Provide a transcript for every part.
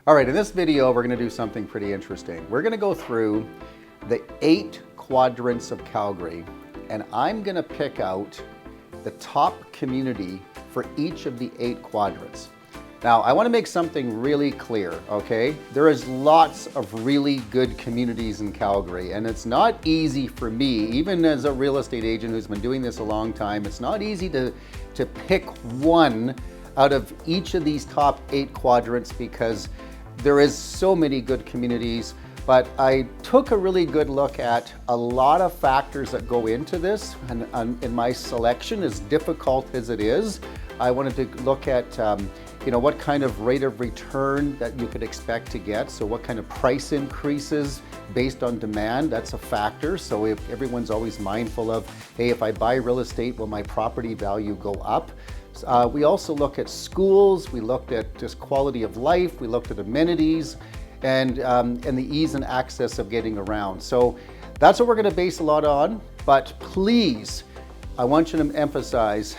All right, in this video, we're gonna do something pretty interesting. We're gonna go through the 8 quadrants of Calgary, and I'm gonna pick out the top community for each of the 8 quadrants. Now, I wanna make something really clear, okay? There is lots of really good communities in Calgary, and it's not easy for me, even as a real estate agent who's been doing this a long time, it's not easy to pick one out of each of these top 8 quadrants because there is so many good communities. But I took a really good look at a lot of factors that go into this, and in my selection, as difficult as it is, I wanted to look at what kind of rate of return that you could expect to get. So what kind of price increases based on demand, that's a factor. So if everyone's always mindful of, hey, if I buy real estate, will my property value go up? We also look at schools, we looked at just quality of life, we looked at amenities, and the ease and access of getting around. So that's what we're gonna base a lot on, but please, I want you to emphasize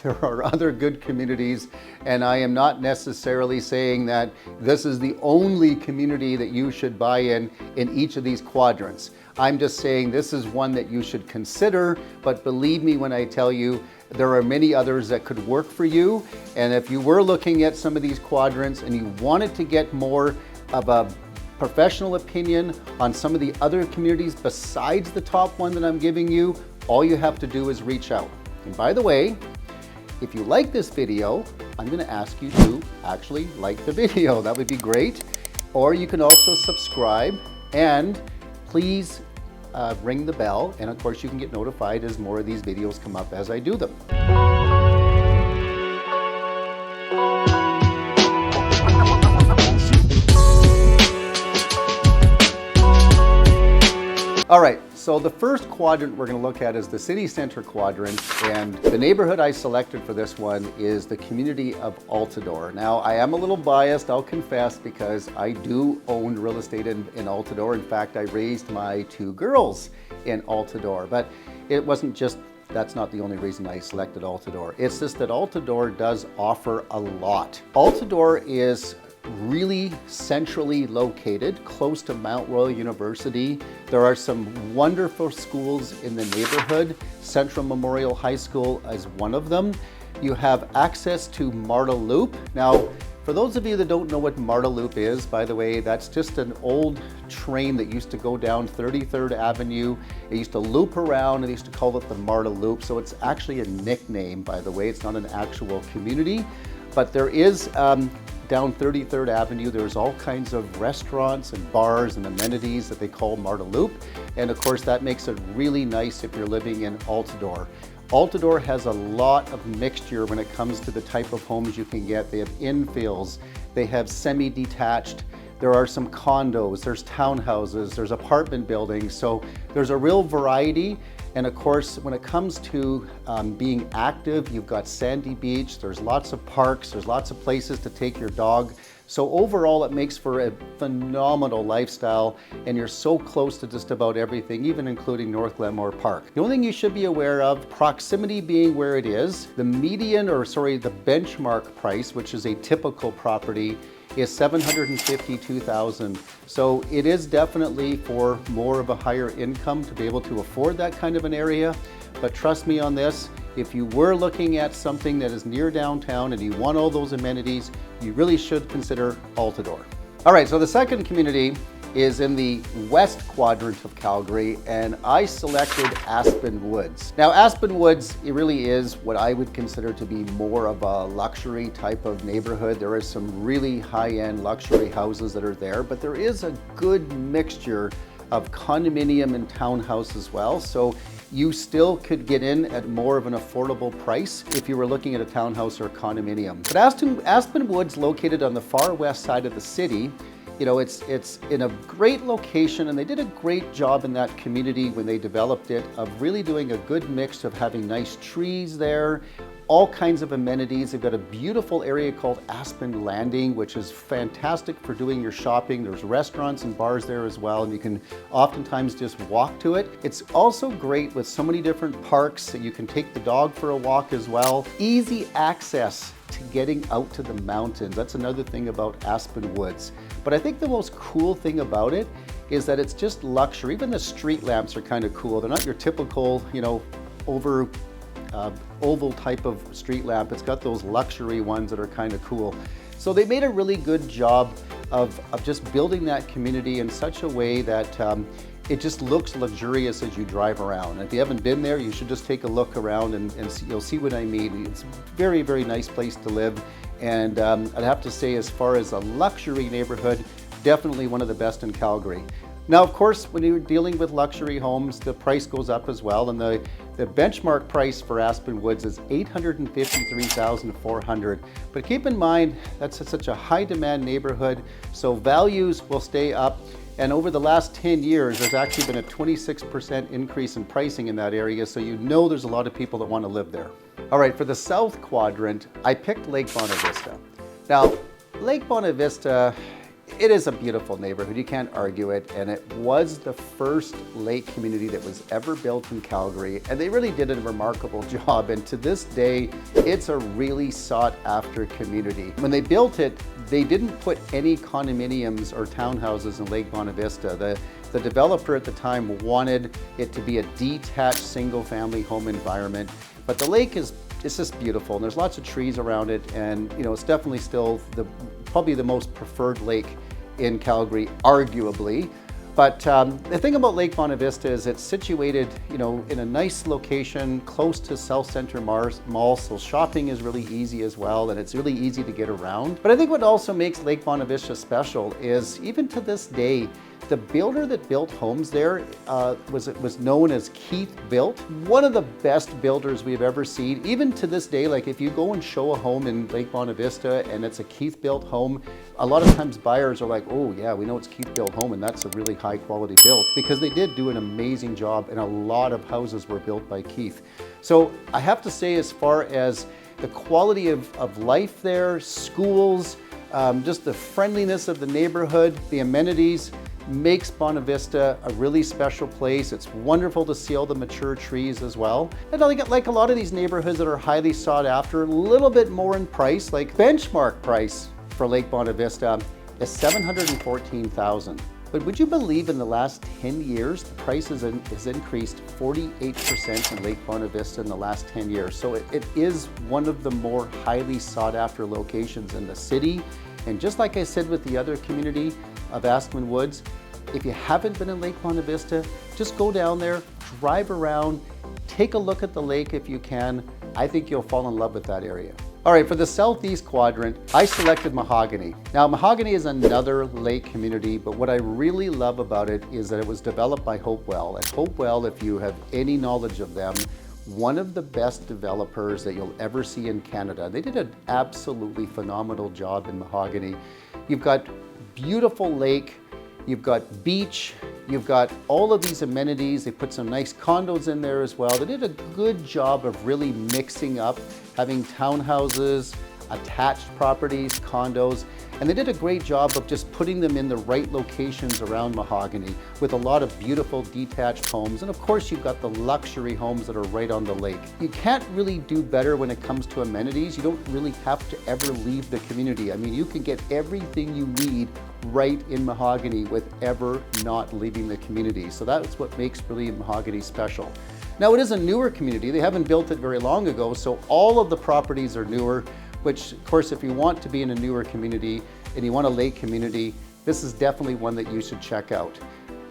there are other good communities, and I am not necessarily saying that this is the only community that you should buy in each of these quadrants. I'm just saying this is one that you should consider, but believe me when I tell you, there are many others that could work for you. And if you were looking at some of these quadrants and you wanted to get more of a professional opinion on some of the other communities besides the top one that I'm giving you, all you have to do is reach out. And by the way, if you like this video, I'm gonna ask you to actually like the video. That would be great. Or you can also subscribe, and please ring the bell. And of course, you can get notified as more of these videos come up as I do them. All right, so the first quadrant we're going to look at is the city center quadrant, and the neighborhood I selected for this one is the community of Altadore. Now, I am a little biased, I'll confess, because I do own real estate in Altadore. In fact, I raised my 2 girls in Altadore, but it wasn't just, that's not the only reason I selected Altadore. It's just that Altadore does offer a lot. Altadore is really centrally located, close to Mount Royal University. There are some wonderful schools in the neighborhood. Central Memorial High School is one of them. You have access to Marda Loop. Now, for those of you that don't know what Marda Loop is, by the way, that's just an old train that used to go down 33rd Avenue. It used to loop around, and they used to call it the Marda Loop. So it's actually a nickname, by the way. It's not an actual community, but there is down 33rd Avenue, there's all kinds of restaurants and bars and amenities that they call Marda Loop. And of course, that makes it really nice if you're living in Altadore. Altadore has a lot of mixture when it comes to the type of homes you can get. They have infills, they have semi-detached, there are some condos, there's townhouses, there's apartment buildings. So there's a real variety. And of course, when it comes to being active, you've got Sandy Beach, there's lots of parks, there's lots of places to take your dog. So overall, it makes for a phenomenal lifestyle, and you're so close to just about everything, even including North Glenmore Park. The only thing you should be aware of, proximity being where it is, the benchmark price, which is a typical property, is $752,000. So it is definitely for more of a higher income to be able to afford that kind of an area. But trust me on this, if you were looking at something that is near downtown and you want all those amenities, you really should consider Altadore. All right, so the second community is in the west quadrant of Calgary, and I selected Aspen Woods. Now, Aspen Woods, it really is what I would consider to be more of a luxury type of neighborhood. There is some really high-end luxury houses that are there, but there is a good mixture of condominium and townhouse as well. So you still could get in at more of an affordable price if you were looking at a townhouse or a condominium. But Aspen Woods, located on the far west side of the city, you know, it's in a great location, and they did a great job in that community when they developed it of really doing a good mix of having nice trees there, all kinds of amenities. They've got a beautiful area called Aspen Landing, which is fantastic for doing your shopping. There's restaurants and bars there as well, and you can oftentimes just walk to it. It's also great with so many different parks that you can take the dog for a walk as well. Easy access to getting out to the mountains. That's another thing about Aspen Woods. But I think the most cool thing about it is that it's just luxury. Even the street lamps are kind of cool. They're not your typical, oval type of street lamp. It's got those luxury ones that are kind of cool. So they made a really good job of just building that community in such a way that it just looks luxurious as you drive around. If you haven't been there, you should just take a look around and see, you'll see what I mean. It's a very, very nice place to live. And I'd have to say, as far as a luxury neighborhood, definitely one of the best in Calgary. Now, of course, when you're dealing with luxury homes, the price goes up as well. And the benchmark price for Aspen Woods is $853,400. But keep in mind, that's such a high demand neighborhood, so values will stay up. And over the last 10 years, there's actually been a 26% increase in pricing in that area, so you know there's a lot of people that want to live there. All right, for the south quadrant, I picked Lake Bonavista. Now, Lake Bonavista, it is a beautiful neighborhood, you can't argue it, and it was the first lake community that was ever built in Calgary, and they really did a remarkable job, and to this day, it's a really sought after community. When they built it, they didn't put any condominiums or townhouses in Lake Bonavista. The developer at the time wanted it to be a detached single-family home environment, but the lake it's just beautiful, and there's lots of trees around it, and it's definitely still probably the most preferred lake in Calgary, arguably. But the thing about Lake Bonavista is it's situated, in a nice location close to South Centre Mall, so shopping is really easy as well, and it's really easy to get around. But I think what also makes Lake Bonavista special is, even to this day, the builder that built homes there was known as Keith Built. One of the best builders we've ever seen. Even to this day, like if you go and show a home in Lake Bonavista and it's a Keith Built home, a lot of times buyers are like, oh yeah, we know it's Keith Built home and that's a really high quality build, because they did do an amazing job and a lot of houses were built by Keith. So I have to say, as far as the quality of life there, schools, just the friendliness of the neighborhood, the amenities, makes Bonavista a really special place. It's wonderful to see all the mature trees as well. And like a lot of these neighborhoods that are highly sought after, a little bit more in price, like benchmark price for Lake Bonavista is $714,000. But would you believe in the last 10 years, the price has increased 48% in Lake Bonavista in the last 10 years. So it is one of the more highly sought after locations in the city. And just like I said with the other community of Aspen Woods, if you haven't been in Lake Bonavista, just go down there, drive around, take a look at the lake if you can. I think you'll fall in love with that area. All right, for the southeast quadrant, I selected Mahogany. Now, Mahogany is another lake community, but what I really love about it is that it was developed by Hopewell. And Hopewell, if you have any knowledge of them, one of the best developers that you'll ever see in Canada. They did an absolutely phenomenal job in Mahogany. You've got beautiful lake, you've got beach, you've got all of these amenities. They put some nice condos in there as well. They did a good job of really mixing up, having townhouses, attached properties, condos, and they did a great job of just putting them in the right locations around Mahogany with a lot of beautiful detached homes. And of course, you've got the luxury homes that are right on the lake. You can't really do better when it comes to amenities. You don't really have to ever leave the community. I mean, you can get everything you need right in Mahogany with ever not leaving the community. So that's what makes really Mahogany special. Now, it is a newer community. They haven't built it very long ago, so all of the properties are newer, which, of course, if you want to be in a newer community and you want a lake community, this is definitely one that you should check out.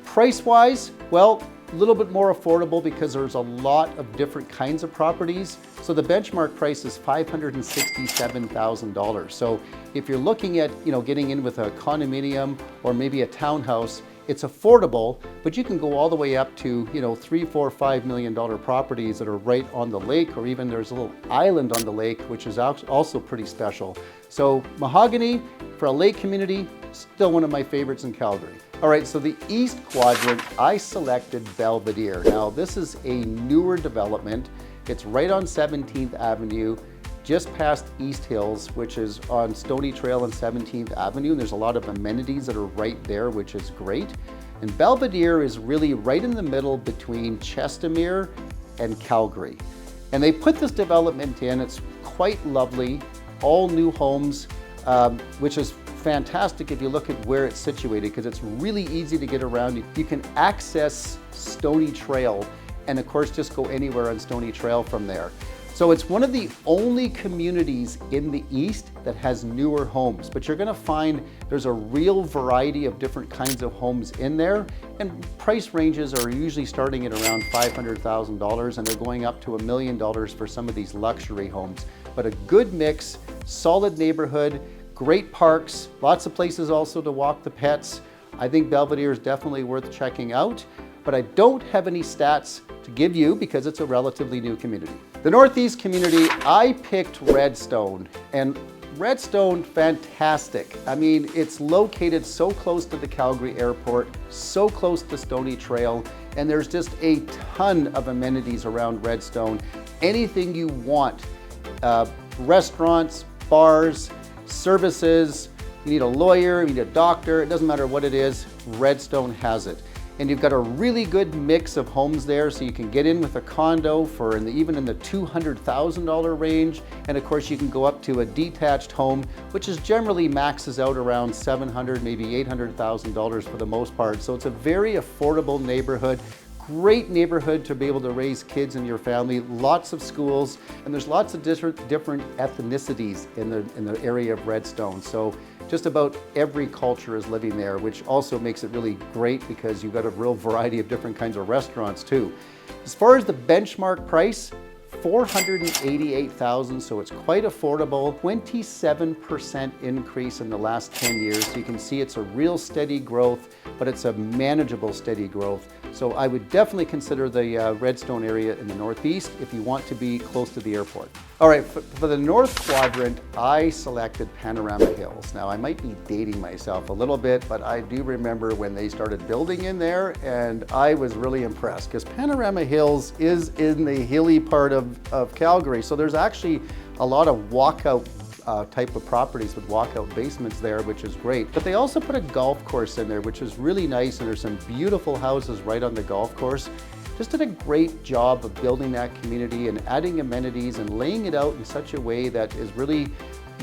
Price-wise, well, a little bit more affordable because there's a lot of different kinds of properties. So the benchmark price is $567,000. So if you're looking at, getting in with a condominium or maybe a townhouse, it's affordable, but you can go all the way up to, $3, $4, $5 million properties that are right on the lake, or even there's a little island on the lake, which is also pretty special. So Mahogany, for a lake community, still one of my favorites in Calgary. All right, so the east quadrant, I selected Belvedere. Now, this is a newer development. It's right on 17th Avenue, just past East Hills, which is on Stony Trail and 17th Avenue. And there's a lot of amenities that are right there, which is great. And Belvedere is really right in the middle between Chestermere and Calgary. And they put this development in, it's quite lovely. all new homes, which is fantastic if you look at where it's situated, because it's really easy to get around. You can access Stony Trail and of course just go anywhere on Stony Trail from there. So it's one of the only communities in the east that has newer homes, but you're gonna find there's a real variety of different kinds of homes in there, and price ranges are usually starting at around $500,000 and they're going up to $1 million for some of these luxury homes. But a good mix, solid neighborhood, great parks, lots of places also to walk the pets. I think Belvedere is definitely worth checking out, but I don't have any stats to give you because it's a relatively new community. The Northeast community, I picked Redstone, and Redstone, fantastic. I mean, it's located so close to the Calgary airport, so close to Stony Trail, and there's just a ton of amenities around Redstone. Anything you want, restaurants, bars, services, you need a lawyer, you need a doctor, it doesn't matter what it is, Redstone has it. And you've got a really good mix of homes there, so you can get in with a condo for even in the $200,000 range. And of course you can go up to a detached home, which is generally maxes out around $700,000, maybe $800,000 for the most part. So it's a very affordable neighborhood. Great neighborhood to be able to raise kids in your family, lots of schools, and there's lots of different ethnicities in the area of Redstone. So just about every culture is living there, which also makes it really great because you've got a real variety of different kinds of restaurants too. As far as the benchmark price, $488,000, so it's quite affordable. 27% increase in the last 10 years. So you can see it's a real steady growth, but it's a manageable steady growth. So I would definitely consider the Redstone area in the Northeast if you want to be close to the airport. All right, for the North Quadrant, I selected Panorama Hills. Now I might be dating myself a little bit, but I do remember when they started building in there, and I was really impressed because Panorama Hills is in the hilly part of Calgary. So there's actually a lot of walkout type of properties with walkout basements there, which is great. But they also put a golf course in there, which is really nice, and there's some beautiful houses right on the golf course. Just did a great job of building that community and adding amenities and laying it out in such a way that is really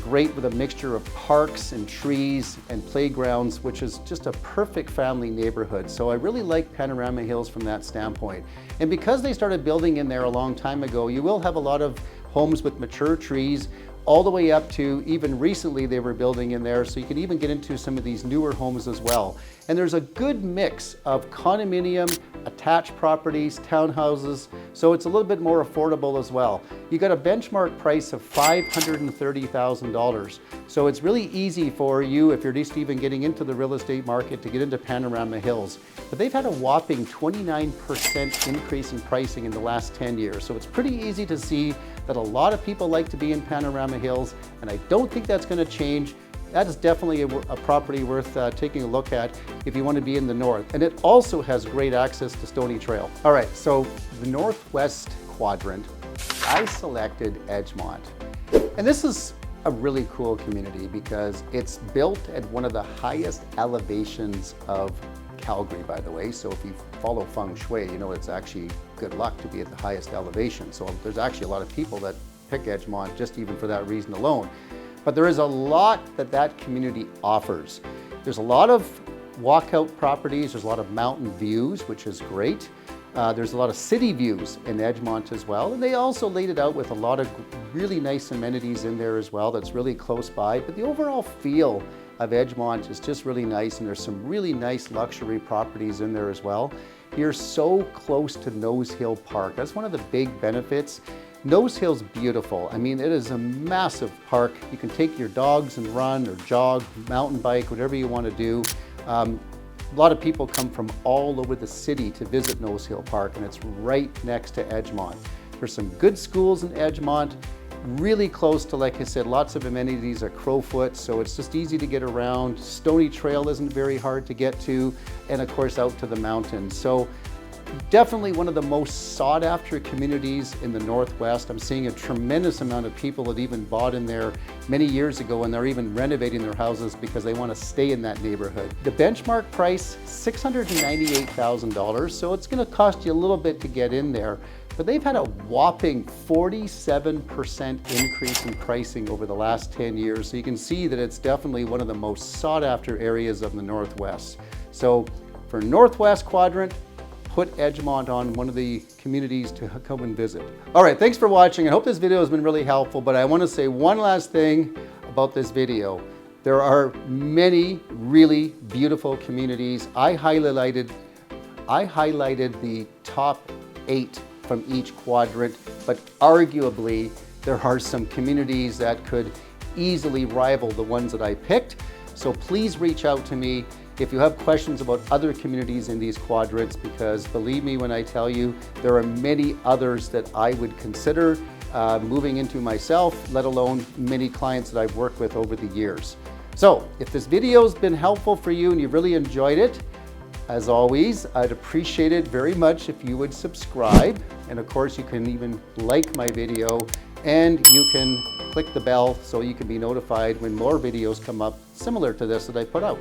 great with a mixture of parks and trees and playgrounds, which is just a perfect family neighborhood. So I really like Panorama Hills from that standpoint. And because they started building in there a long time ago, you will have a lot of homes with mature trees, all the way up to even recently they were building in there, so you can even get into some of these newer homes as well. And there's a good mix of condominium, attached properties, townhouses, so it's a little bit more affordable as well. You got a benchmark price of $530,000. So it's really easy for you, if you're just even getting into the real estate market, to get into Panorama Hills. But they've had a whopping 29% increase in pricing in the last 10 years. So it's pretty easy to see that a lot of people like to be in Panorama Hills, and I don't think that's going to change. That is definitely a property worth taking a look at if you want to be in the north. And it also has great access to Stony Trail. All right, so the northwest quadrant, I selected Edgemont. And this is a really cool community because it's built at one of the highest elevations of Calgary, by the way. So if you follow feng shui, you know it's actually good luck to be at the highest elevation. So there's actually a lot of people that pick Edgemont just even for that reason alone. But there is a lot that community offers. There's a lot of walkout properties, there's a lot of mountain views, which is great. There's a lot of city views in Edgemont as well. And they also laid it out with a lot of really nice amenities in there as well that's really close by. But the overall feel of Edgemont is just really nice, and there's some really nice luxury properties in there as well. You're so close to Nose Hill Park. That's one of the big benefits. Nose Hill's beautiful. I mean, it is a massive park. You can take your dogs and run or jog, mountain bike, whatever you want to do. A lot of people come from all over the city to visit Nose Hill Park, and it's right next to Edgemont. There's some good schools in Edgemont, really close to, like I said, lots of amenities at Crowfoot, so it's just easy to get around. Stony Trail isn't very hard to get to, and of course out to the mountains. So Definitely one of the most sought after communities in the Northwest. I'm seeing a tremendous amount of people that even bought in there many years ago, and they're even renovating their houses because they want to stay in that neighborhood. The benchmark price, $698,000, so it's going to cost you a little bit to get in there, but they've had a whopping 47% increase in pricing over the last 10 years. So you can see that it's definitely one of the most sought after areas of the Northwest. So for Northwest Quadrant, put Edgemont on one of the communities to come and visit. All right, thanks for watching. I hope this video has been really helpful, but I want to say one last thing about this video. There are many really beautiful communities. I highlighted the top 8 from each quadrant, but arguably there are some communities that could easily rival the ones that I picked. So please reach out to me if you have questions about other communities in these quadrants, because believe me when I tell you, there are many others that I would consider moving into myself, let alone many clients that I've worked with over the years. So if this video has been helpful for you and you've really enjoyed it, as always, I'd appreciate it very much if you would subscribe. And of course, you can even like my video, and you can click the bell so you can be notified when more videos come up similar to this that I put out.